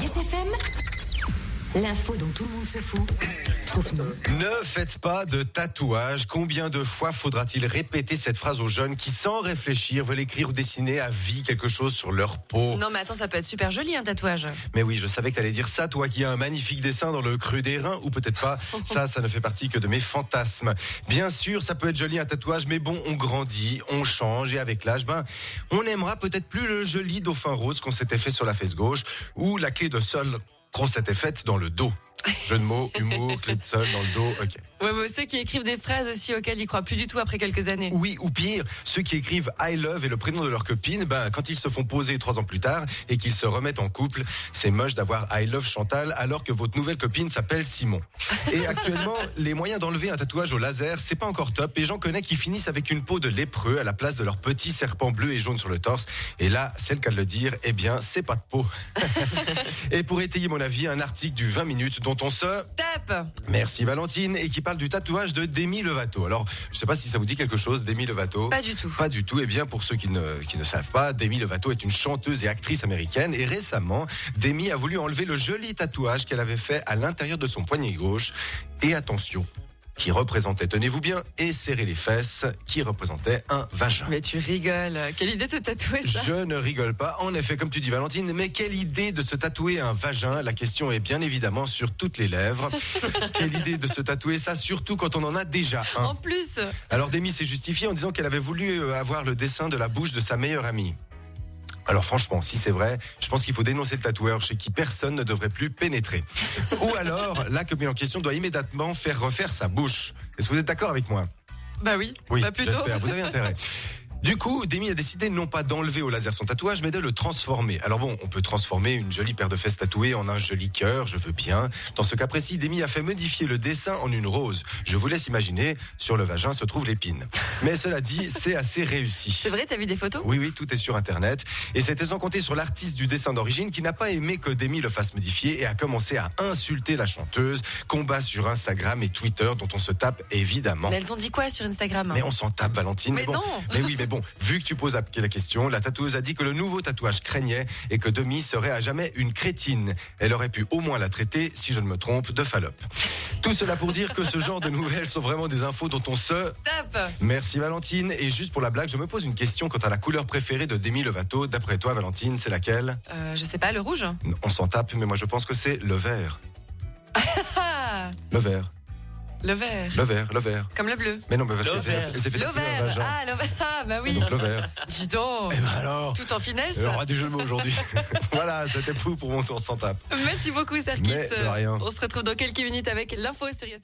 Yes FM, l'info dont tout le monde se fout, sauf nous. Ne faites pas de tatouage. Combien de fois faudra-t-il répéter cette phrase aux jeunes qui, sans réfléchir, veulent écrire ou dessiner à vie quelque chose sur leur peau? Non mais attends, ça peut être super joli un tatouage. Mais oui, je savais que t'allais dire ça, toi qui as un magnifique dessin dans le creux des reins, ou peut-être pas. Ça ne fait partie que de mes fantasmes. Bien sûr, ça peut être joli un tatouage, mais bon, on grandit, on change, et avec l'âge, on n'aimera peut-être plus le joli dauphin rose qu'on s'était fait sur la fesse gauche, ou la clé de sol qu'on s'était faite dans le dos. Jeu de mots, humour, clé de sol dans le dos, ok. Ouais, mais ceux qui écrivent des phrases aussi auxquelles ils croient plus du tout après quelques années. Oui, ou pire, ceux qui écrivent I love et le prénom de leur copine, quand ils se font poser 3 ans plus tard et qu'ils se remettent en couple, c'est moche d'avoir I love Chantal alors que votre nouvelle copine s'appelle Simon. Et actuellement, les moyens d'enlever un tatouage au laser, c'est pas encore top, et j'en connais qui finissent avec une peau de lépreux à la place de leur petit serpent bleu et jaune sur le torse. Et là, c'est le cas de le dire, c'est pas de peau. Et pour étayer mon avis, un article du 20 minutes dont on se tape. Merci Valentine, et qui parle du tatouage de Demi Lovato. Alors, je sais pas si ça vous dit quelque chose, Demi Lovato. Pas du tout. Pas du tout. Eh bien, pour ceux qui ne savent pas, Demi Lovato est une chanteuse et actrice américaine, et récemment, Demi a voulu enlever le joli tatouage qu'elle avait fait à l'intérieur de son poignet gauche. Et attention, qui représentait, tenez-vous bien, et serrer les fesses, qui représentait un vagin. Mais tu rigoles. Quelle idée de se tatouer ça. Je ne rigole pas. En effet, comme tu dis Valentine, mais quelle idée de se tatouer un vagin? La question est bien évidemment sur toutes les lèvres. Quelle idée de se tatouer ça, surtout quand on en a déjà un. En plus. Alors Demi s'est justifiée en disant qu'elle avait voulu avoir le dessin de la bouche de sa meilleure amie. Alors franchement, si c'est vrai, je pense qu'il faut dénoncer le tatoueur chez qui personne ne devrait plus pénétrer. Ou alors, la copine en question doit immédiatement faire refaire sa bouche. Est-ce que vous êtes d'accord avec moi? Bah oui, plutôt. J'espère, vous avez intérêt. Du coup, Demi a décidé non pas d'enlever au laser son tatouage, mais de le transformer. Alors bon, on peut transformer une jolie paire de fesses tatouées en un joli cœur, je veux bien. Dans ce cas précis, Demi a fait modifier le dessin en une rose. Je vous laisse imaginer, sur le vagin se trouve l'épine. Mais cela dit, c'est assez réussi. C'est vrai, t'as vu des photos? Oui, tout est sur Internet. Et c'était sans compter sur l'artiste du dessin d'origine qui n'a pas aimé que Demi le fasse modifier et a commencé à insulter la chanteuse. Combat sur Instagram et Twitter dont on se tape évidemment. Mais elles ont dit quoi sur Instagram? Mais on s'en tape, Valentine. Mais non. Mais bon, vu que tu poses la question, la tatoueuse a dit que le nouveau tatouage craignait et que Demi serait à jamais une crétine. Elle aurait pu au moins la traiter, si je ne me trompe, de Fallope. Tout cela pour dire que ce genre de nouvelles sont vraiment des infos dont on se tape. Merci Valentine. Et juste pour la blague, je me pose une question quant à la couleur préférée de Demi Lovato. D'après toi, Valentine, c'est laquelle? Je sais pas, le rouge. On s'en tape, mais moi je pense que c'est le vert. Le vert. Le vert. Le vert. Comme le bleu. Mais non, mais parce que c'est fait Le tatouer un vert. vagin. Ah, le vert. Ah, bah oui. Donc le vert. Dis donc. Et alors, tout en finesse. il y aura du jeu de mots aujourd'hui. Voilà, c'était tout pour mon tour sans tape. Merci beaucoup, Serkis. Mais de rien. On se retrouve dans quelques minutes avec l'info sur Yes.